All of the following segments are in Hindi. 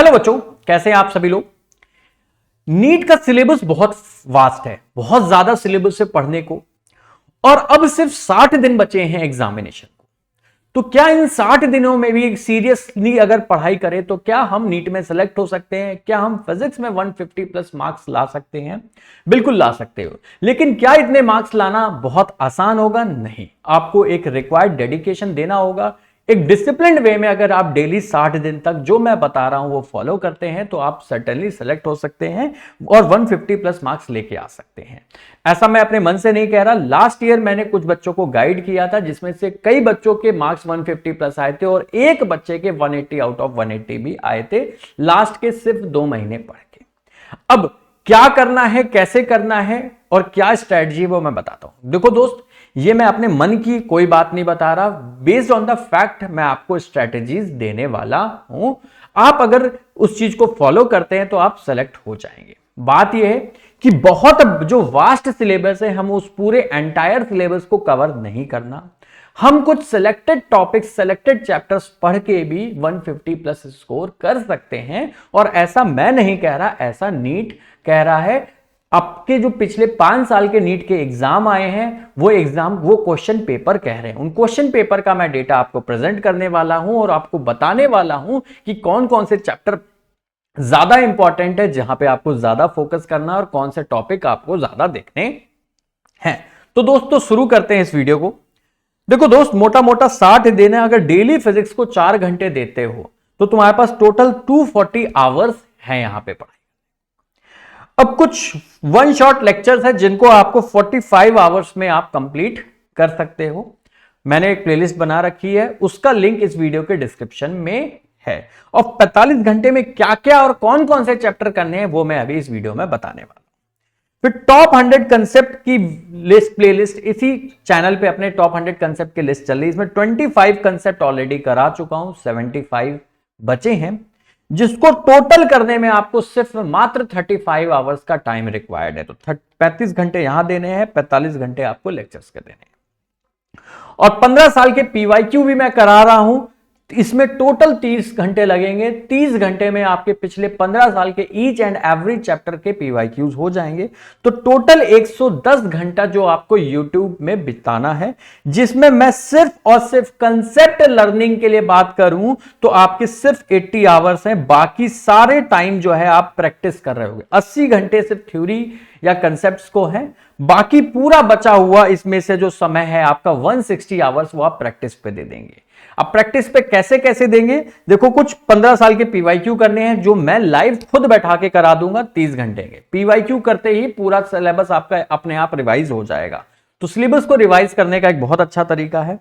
हेलो बच्चों, कैसे हैं आप सभी लोग। नीट का सिलेबस बहुत वास्ट है, बहुत ज्यादा सिलेबस है पढ़ने को, और अब सिर्फ 60 दिन बचे हैं एग्जामिनेशन को। तो क्या इन 60 दिनों में भी सीरियसली अगर पढ़ाई करें तो क्या हम नीट में सेलेक्ट हो सकते हैं? क्या हम फिजिक्स में 150 प्लस मार्क्स ला सकते हैं? बिल्कुल ला सकते हो, लेकिन क्या इतने मार्क्स लाना बहुत आसान होगा? नहीं, आपको एक रिक्वायर्ड डेडिकेशन देना होगा। एक डिसिप्लिन्ड वे में अगर आप डेली 60 दिन तक जो मैं बता रहा हूं वो फॉलो करते हैं तो आप सर्टेनली सेलेक्ट हो सकते हैं और 150 प्लस मार्क्स लेके आ सकते हैं। ऐसा मैं अपने मन से नहीं कह रहा। लास्ट ईयर मैंने कुछ बच्चों को गाइड किया था जिसमें से कई बच्चों के मार्क्स 150 प्लस आए थे और एक बच्चे के 180 आउट ऑफ 180 भी आए थे लास्ट के सिर्फ 2 महीने पढ़ के। अब क्या करना है, कैसे करना है और क्या स्ट्रेटजी वो मैं बताता हूं। देखो दोस्त, ये मैं अपने मन की कोई बात नहीं बता रहा, बेस्ड ऑन द फैक्ट मैं आपको स्ट्रेटजीज देने वाला हूं। आप अगर उस चीज को फॉलो करते हैं तो आप सेलेक्ट हो जाएंगे। बात यह है कि बहुत जो वास्ट सिलेबस है हम उस पूरे एंटायर सिलेबस को कवर नहीं करना। हम कुछ सिलेक्टेड टॉपिक्स, सिलेक्टेड चैप्टर्स पढ़ के भी 150 प्लस स्कोर कर सकते हैं। और ऐसा मैं नहीं कह रहा, ऐसा नीट कह रहा है। आपके जो पिछले 5 साल के नीट के एग्जाम आए हैं वो क्वेश्चन पेपर कह रहे हैं। उन क्वेश्चन पेपर का मैं डेटा आपको प्रेजेंट करने वाला हूं और आपको बताने वाला हूं कि कौन कौन से चैप्टर ज्यादा इंपॉर्टेंट है, जहां पे आपको ज्यादा फोकस करना है और कौन से टॉपिक आपको ज्यादा देखने हैं। तो दोस्तों शुरू करते हैं इस वीडियो को। देखो दोस्त, मोटा मोटा 60 दिन है। अगर डेली फिजिक्स को 4 घंटे देते हो तो तुम्हारे पास टोटल 240 आवर्स है यहां पे पढ़ाई। अब कुछ वन शॉट लेक्चर्स है जिनको आपको 45 आवर्स में आप कंप्लीट कर सकते हो। मैंने एक प्लेलिस्ट बना रखी है, उसका लिंक इस वीडियो के डिस्क्रिप्शन में है। और 45 घंटे में क्या क्या और कौन कौन से चैप्टर करने हैं वो मैं अभी इस वीडियो में बताने वाला हूं। फिर टॉप 100 कंसेप्ट की लिस्ट, प्लेलिस्ट इसी चैनल पे अपने टॉप 100 कंसेप्ट की लिस्ट चल रही है। इसमें 25 कंसेप्ट ऑलरेडी करा चुका हूं, 75 बचे हैं, जिसको टोटल करने में आपको सिर्फ मात्र 35 आवर्स का टाइम रिक्वायर्ड है। तो 35 घंटे यहां देने हैं, 45 घंटे आपको लेक्चर्स के देने हैं। और 15 साल के पीवाईक्यू भी मैं करा रहा हूं, इसमें टोटल 30 घंटे लगेंगे। 30 घंटे में आपके पिछले 15 साल के ईच एंड एवरी चैप्टर के पीवाईक्यूज हो जाएंगे। तो टोटल 110 घंटा जो आपको यूट्यूब में बिताना है, जिसमें मैं सिर्फ और सिर्फ कंसेप्ट लर्निंग के लिए बात करूं तो आपके सिर्फ 80 आवर्स हैं। बाकी सारे टाइम जो है आप प्रैक्टिस कर रहे होगे। 80 घंटे सिर्फ थ्योरी या कंसेप्ट्स को है, बाकी पूरा बचा हुआ इसमें से जो समय है आपका 160 आवर्स वो आप प्रैक्टिस पे दे देंगे। अब प्रैक्टिस पे कैसे कैसे देंगे, देखो कुछ 15 साल के पीवाईक्यू करने हैं जो मैं लाइव खुद बैठा के करा दूंगा 30 घंटे के। पीवाईक्यू करते ही पूरा सिलेबस आपका अपने आप रिवाइज हो जाएगा। तो सिलेबस को रिवाइज करने का एक बहुत अच्छा तरीका है।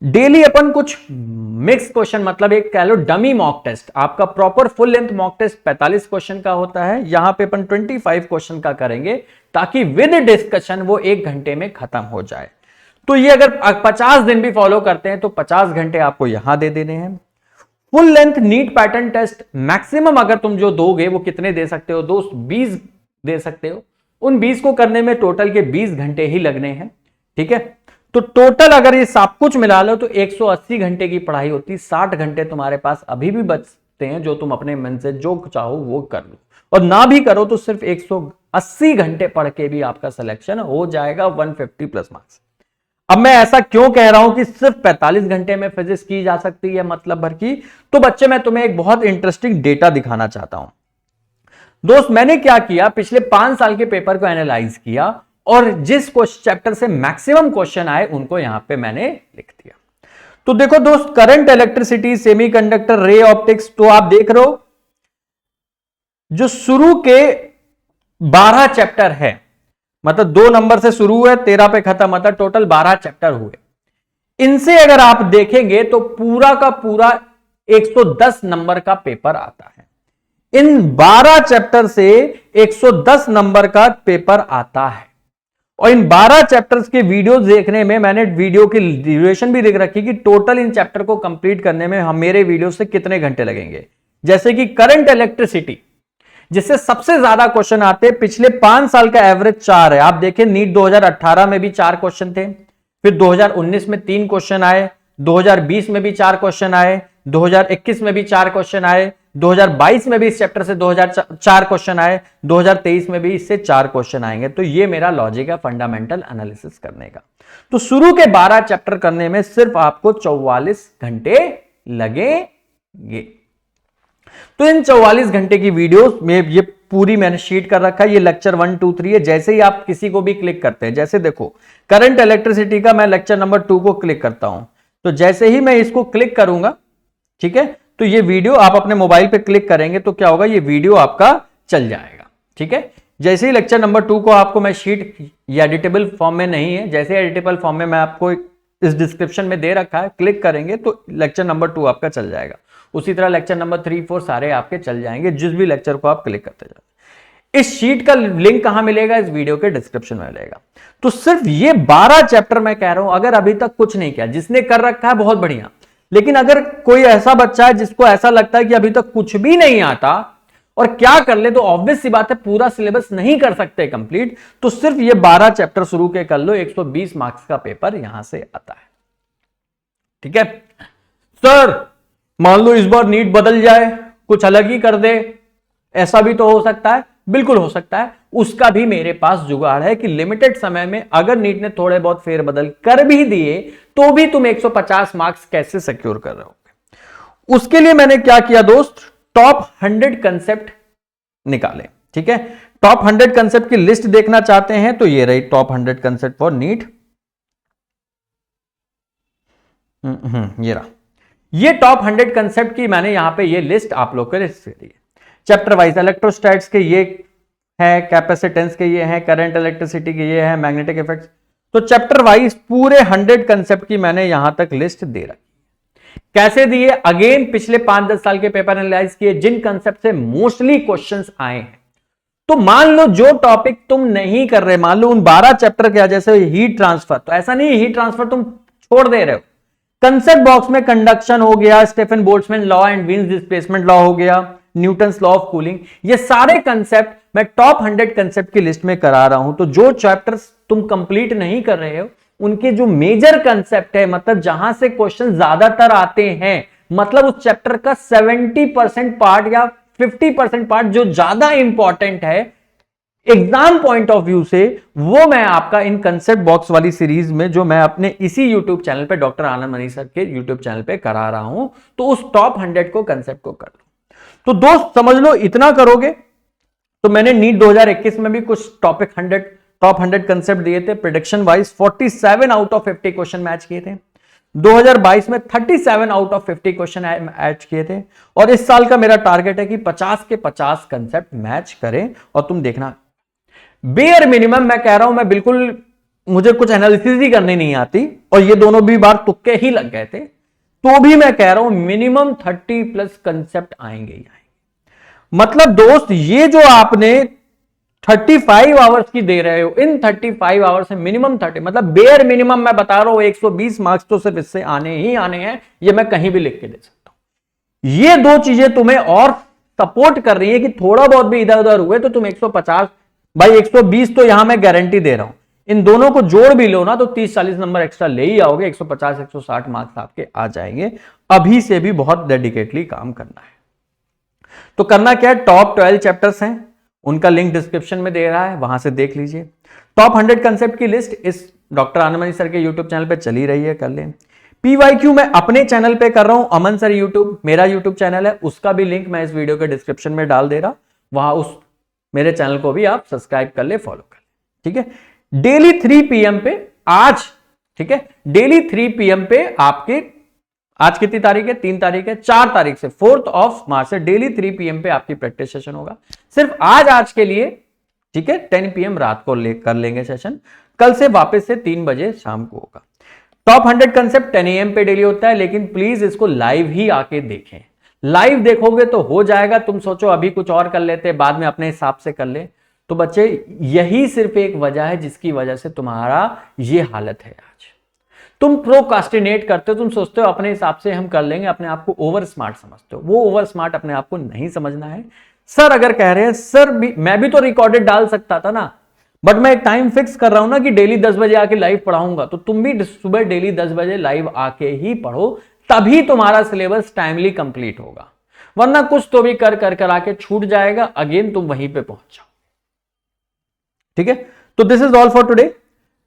डेली अपन कुछ मिक्स क्वेश्चन, मतलब एक कह लो डमी मॉक टेस्ट, आपका proper full length mock test 45 question का होता है, यहां पे अपन 25 क्वेश्चन का करेंगे ताकि विद डिस्कशन वो 1 घंटे में खत्म हो जाए। तो ये अगर 50 दिन भी फॉलो करते हैं तो 50 घंटे आपको यहां दे देने हैं। Full length NEET pattern test maximum अगर तुम जो दोगे वो कितने दे सकते हो दोस्त? 20 दे सकते हो। उन 20 को करने में टोटल के 20 घंटे ही लगने हैं, ठीक है। तो टोटल अगर ये सब कुछ मिला लो तो 180 घंटे की पढ़ाई होती। 60 घंटे तुम्हारे पास अभी भी बचते हैं जो तुम अपने मन से जो चाहो वो कर लो, और ना भी करो तो सिर्फ 180 घंटे पढ़ के भी आपका सिलेक्शन हो जाएगा 150 प्लस मार्क्स। अब मैं ऐसा क्यों कह रहा हूं कि सिर्फ 45 घंटे में फिजिक्स की जा सकती है मतलब भर की? तो बच्चे, मैं तुम्हें एक बहुत इंटरेस्टिंग डेटा दिखाना चाहता हूं। दोस्त, मैंने क्या किया, पिछले 5 साल के पेपर को एनालाइज किया और जिस चैप्टर से मैक्सिमम क्वेश्चन आए उनको यहां पे मैंने लिख दिया। तो देखो दोस्त, current electricity, semiconductor, ray optics, तो आप देख रहे हो जो शुरू के 12 चैप्टर है, मतलब 2 नंबर से शुरू हुए 13 पे खत्म, मतलब टोटल 12 चैप्टर हुए। इनसे अगर आप देखेंगे तो पूरा का पूरा 110 नंबर का पेपर आता है। इन 12 चैप्टर से 110 नंबर का पेपर आता है। और इन 12 चैप्टर्स के वीडियोस देखने में मैंने वीडियो की ड्यूरेशन भी लिख रखी कि टोटल इन चैप्टर को कंप्लीट करने में हम मेरे वीडियो से कितने घंटे लगेंगे। जैसे कि करंट इलेक्ट्रिसिटी, जिससे सबसे ज्यादा क्वेश्चन आते हैं, पिछले 5 साल का एवरेज 4 है। आप देखें नीट 2018 में भी 4 क्वेश्चन थे, फिर 2019 में 3 क्वेश्चन आए, 2020 में भी 4 क्वेश्चन आए, 2021 में भी 4 क्वेश्चन आए, 2022 में भी इस चैप्टर से 2004 क्वेश्चन आए, 2023 में भी इससे 4 क्वेश्चन आएंगे। तो ये मेरा लॉजिक है फंडामेंटल एनालिसिस करने का। तो शुरू के 12 चैप्टर करने में सिर्फ आपको 44 घंटे लगेंगे। तो इन 44 घंटे की वीडियोस में ये पूरी मैंने शीट कर रखा है। ये लेक्चर 1, 2, 3 है। जैसे ही आप किसी को भी क्लिक करते हैं, जैसे देखो करंट इलेक्ट्रिसिटी का मैं लेक्चर नंबर 2 को क्लिक करता हूं, तो जैसे ही मैं इसको क्लिक करूंगा, ठीक है, तो ये वीडियो आप अपने मोबाइल पे क्लिक करेंगे तो क्या होगा, ये वीडियो आपका चल जाएगा। ठीक है, जैसे ही लेक्चर नंबर 2 को आपको मैं शीट या एडिटेबल फॉर्म में नहीं है, जैसे एडिटेबल फॉर्म में मैं आपको इस डिस्क्रिप्शन में दे रखा है, क्लिक करेंगे तो लेक्चर नंबर 2 आपका चल जाएगा। उसी तरह लेक्चर नंबर 3, 4 सारे आपके चल जाएंगे, जिस भी लेक्चर को आप क्लिक करते जाते। इस शीट का लिंक कहां मिलेगा, इस वीडियो के डिस्क्रिप्शन में मिलेगा। तो सिर्फ ये 12 चैप्टर मैं कह रहा हूं, अगर अभी तक कुछ नहीं किया, जिसने कर रखा है बहुत बढ़िया, लेकिन अगर कोई ऐसा बच्चा है जिसको ऐसा लगता है कि अभी तक कुछ भी नहीं आता और क्या कर ले, तो ऑब्वियस सी बात है पूरा सिलेबस नहीं कर सकते कंप्लीट। तो सिर्फ ये 12 चैप्टर शुरू के कर लो, 120 मार्क्स का पेपर यहां से आता है। ठीक है सर, मान लो इस बार नीट बदल जाए, कुछ अलग ही कर दे, ऐसा भी तो हो सकता है, बिल्कुल हो सकता है। उसका भी मेरे पास जुगाड़ है कि लिमिटेड समय में अगर नीट ने थोड़े बहुत फेरबदल कर भी दिए तो भी तुम 150 मार्क्स कैसे सिक्योर कर रहे हो। उसके लिए मैंने क्या किया दोस्त, टॉप 100 कंसेप्ट निकाले। ठीक है, टॉप 100 कंसेप्ट की लिस्ट देखना चाहते हैं तो ये रही टॉप 100 कंसेप्ट फॉर नीट। ये रहा, ये टॉप 100 कंसेप्ट की मैंने यहां पे ये लिस्ट आप लोग के लिए चैप्टर वाइज, इलेक्ट्रोस्टैट्स के ये है, कैपेसिटेंस के ये है, करंट इलेक्ट्रिसिटी के ये है, मैग्नेटिक इफेक्ट्स। तो चैप्टर वाइज पूरे 100 कंसेप्ट की मैंने यहां तक लिस्ट दे रखी। कैसे दिए, अगेन पिछले 5-10 साल के पेपर एनालाइज किए, जिन कंसेप्ट से मोस्टली क्वेश्चंस आए हैं। तो मान लो जो टॉपिक तुम नहीं कर रहे, मान लो उन 12 चैप्टर के, जैसे हीट ट्रांसफर, तो ऐसा नहीं हीट ट्रांसफर तुम छोड़ दे रहे हो, कंसेप्ट बॉक्स में कंडक्शन हो गया, Stefan Boltzmann law and Wien's displacement law हो गया, न्यूटन्स लॉ ऑफ कूलिंग, ये सारे कंसेप्ट मैं टॉप 100 कंसेप्ट की लिस्ट में करा रहा हूं। तो जो चैप्टर्स तुम कंप्लीट नहीं कर रहे हो, उनके जो मेजर कंसेप्ट है, मतलब जहां से क्वेश्चन ज्यादातर आते हैं, मतलब उस चैप्टर का 70% पार्ट या 50% पार्ट जो ज्यादा इंपॉर्टेंट है एग्जाम पॉइंट ऑफ व्यू से, वो मैं आपका इन कंसेप्ट बॉक्स वाली सीरीज में, जो मैं अपने इसी यूट्यूब चैनल पे, डॉक्टर आनंद मनी सर के यूट्यूब चैनल पे करा रहा हूं। तो उस टॉप 100 को कंसेप्ट को कर लो। तो दोस्त समझ लो, इतना करोगे तो मैंने नीट 2021 में भी कुछ टॉप 100 कंसेप्ट दिए थे। Prediction wise 47 out of 50 question match किए थे। 2022 में 37 आउट ऑफ 50 क्वेश्चन मैच किए थे। और इस साल का मेरा टारगेट है कि 50 के 50 कंसेप्ट मैच करें। और तुम देखना, बेयर मिनिमम मैं कह रहा हूं, मैं बिल्कुल, मुझे कुछ एनालिसिस ही करनी नहीं आती, और ये दोनों भी बार तुक्के ही लग गए थे, तो भी मैं कह रहा हूं मिनिमम 30+ कंसेप्ट आएंगे ही आएंगे। मतलब दोस्त, ये जो आपने 35 आवर्स की दे रहे हो, इन 35 आवर्स में मिनिमम 30, मतलब बेयर मिनिमम मैं बता रहा हूं 120 मार्क्स तो सिर्फ इससे आने ही आने हैं। ये मैं कहीं भी लिख के दे सकता हूं। ये दो चीजें तुम्हें और सपोर्ट कर रही है कि थोड़ा बहुत भी इधर उधर हुए तो तुम 150, भाई 120 तो यहां मैं गारंटी दे रहा हूं। इन दोनों को जोड़ भी लो ना तो 30-40 नंबर एक्स्ट्रा ले ही आओगे, 150-160 मार्क्स आपके आ जाएंगे। अभी से भी बहुत डेडिकेटली काम करना है। तो करना क्या है, टॉप 12 चैप्टर्स हैं, उनका लिंक डिस्क्रिप्शन में दे रहा है, वहां से देख लीजिए। टॉप 100 कंसेप्ट की लिस्ट इस डॉक्टर आनंद मनी सर के यूट्यूब चैनल पे चली रही है, कर लें। PYQ मैं अपने चैनल पे कर रहा हूं, अमन सर यूट्यूब मेरा यूट्यूब चैनल है, उसका भी लिंक मैं इस वीडियो के डिस्क्रिप्शन में डाल दे रहा, वहां उस मेरे चैनल को भी आप सब्सक्राइब कर ले, फॉलो कर ले। ठीक है, डेली 3 PM पे आज, ठीक है, डेली 3 PM पे आपके, आज कितनी तारीख है, 3 तारीख है, 4 तारीख से 4 मार्च से डेली 3 PM पे आपकी प्रैक्टिस सेशन होगा। सिर्फ आज के लिए, ठीक है, 10 PM रात को कर लेंगे सेशन, कल से वापस से 3 बजे शाम को होगा। टॉप 100 कंसेप्ट 10 AM पे डेली होता है, लेकिन प्लीज इसको लाइव ही आके देखें। लाइव देखोगे तो हो जाएगा। तुम सोचो अभी कुछ और कर लेते, बाद में अपने हिसाब से कर ले, तो बच्चे यही सिर्फ एक वजह है जिसकी वजह से तुम्हारा ये हालत है। आज तुम प्रोकास्टिनेट करते हो, तुम सोचते हो अपने हिसाब से हम कर लेंगे, अपने आप को ओवर स्मार्ट समझते हो। वो ओवर स्मार्ट अपने आप को नहीं समझना है। सर अगर कह रहे हैं, सर भी, मैं भी तो रिकॉर्डेड डाल सकता था ना, बट मैं एक टाइम फिक्स कर रहा हूं ना कि डेली 10 बजे आके लाइव पढ़ाऊंगा, तो तुम भी सुबह डेली 10 बजे लाइव आके ही पढ़ो, तभी तुम्हारा सिलेबस टाइमली कंप्लीट होगा, वरना कुछ तो भी कर आके छूट जाएगा, अगेन तुम वहीं पे पहुंच जाओ। ठीक है, तो this is all for today.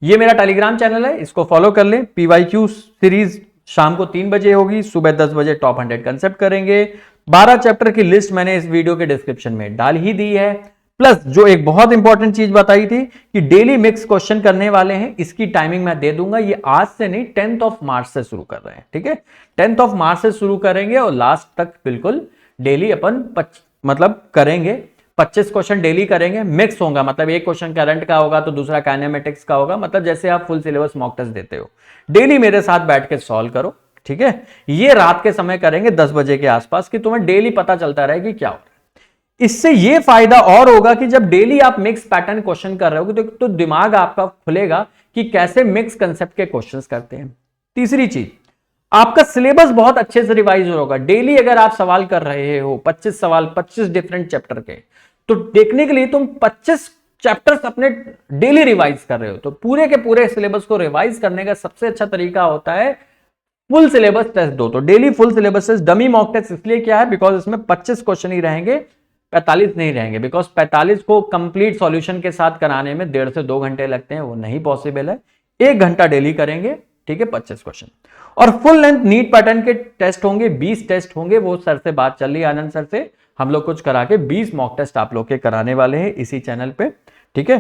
ये मेरा टेलीग्राम चैनल है, इसको फॉलो कर लें। पीवाईक्यू सीरीज शाम को 3 बजे होगी, सुबह 10 बजे टॉप 100 कंसेप्ट करेंगे। 12 चैप्टर की लिस्ट मैंने इस वीडियो के डिस्क्रिप्शन में डाल ही दी है। प्लस जो एक बहुत इंपॉर्टेंट चीज बताई थी कि डेली मिक्स क्वेश्चन करने वाले हैं, इसकी टाइमिंग मैं दे दूंगा। ये आज से नहीं, 10th ऑफ मार्च से शुरू कर रहे हैं। ठीक है, 10th ऑफ मार्च से शुरू करेंगे और लास्ट तक बिल्कुल डेली अपन मतलब करेंगे। 25 क्वेश्चन डेली करेंगे, मिक्स होगा, मतलब एक क्वेश्चन करंट का होगा तो दूसरा काइनेमेटिक्स का होगा, मतलब जैसे आप फुल सिलेबस मॉक टेस्ट देते हो। डेली मेरे साथ बैठ के सॉल्व करो। ठीक है, ये रात के समय करेंगे 10 बजे के आसपास, कि तुम्हें डेली पता चलता रहे कि क्या हो रहा है। इससे ये फायदा और होगा कि जब डेली आप मिक्स पैटर्न क्वेश्चन कर रहे हो तो दिमाग आपका खुलेगा कि कैसे मिक्स कंसेप्ट के क्वेश्चंस करते हैं। तीसरी चीज, आपका सिलेबस बहुत अच्छे से रिवाइज होगा। डेली अगर आप सवाल कर रहे हो 25 सवाल 25 डिफरेंट चैप्टर के, तो देखने के लिए तुम 25 चैप्टर्स अपने डेली रिवाइज कर रहे हो। तो पूरे के पूरे सिलेबस को रिवाइज करने का सबसे अच्छा तरीका होता है फुल सिलेबस टेस्ट दो। तो daily full syllabus test, dummy mock test इसलिए क्या है, बिकॉज इसमें 25 क्वेश्चन ही रहेंगे, 45 नहीं रहेंगे, बिकॉज 45 को कंप्लीट सॉल्यूशन के साथ कराने में 1.5 से 2 घंटे लगते हैं, वो नहीं पॉसिबल है। 1 घंटा डेली करेंगे। ठीक है, 25 क्वेश्चन। और फुल लेंथ नीट पैटर्न के टेस्ट होंगे, 20 टेस्ट होंगे। वो सर से बात चल रही है, आनंद सर से, हम लोग कुछ करा के 20 मॉक टेस्ट आप लोग के कराने वाले हैं इसी चैनल पे। ठीक है,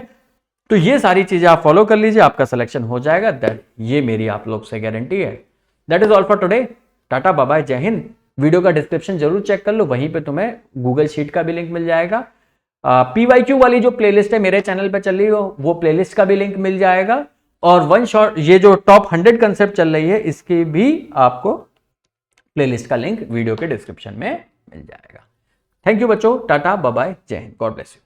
तो ये सारी चीजें आप फॉलो कर लीजिए, आपका सिलेक्शन हो जाएगा। दैट ये मेरी आप लोग से गारंटी है। That is all for today. Tata, bye bye, जय हिंद। वीडियो का डिस्क्रिप्शन जरूर चेक कर लो, वहीं पे तुम्हें गूगल शीट का भी लिंक मिल जाएगा। पीवाईक्यू वाली जो प्लेलिस्ट है मेरे चैनल पे चल रही हो, वो प्लेलिस्ट का भी लिंक मिल जाएगा। और वन शॉट ये जो टॉप 100 कंसेप्ट चल रही है, इसकी भी आपको प्लेलिस्ट का लिंक वीडियो के डिस्क्रिप्शन में मिल जाएगा। थैंक यू बच्चों, टाटा, बाय बाय, जय हिंद, गॉड ब्लेस यू।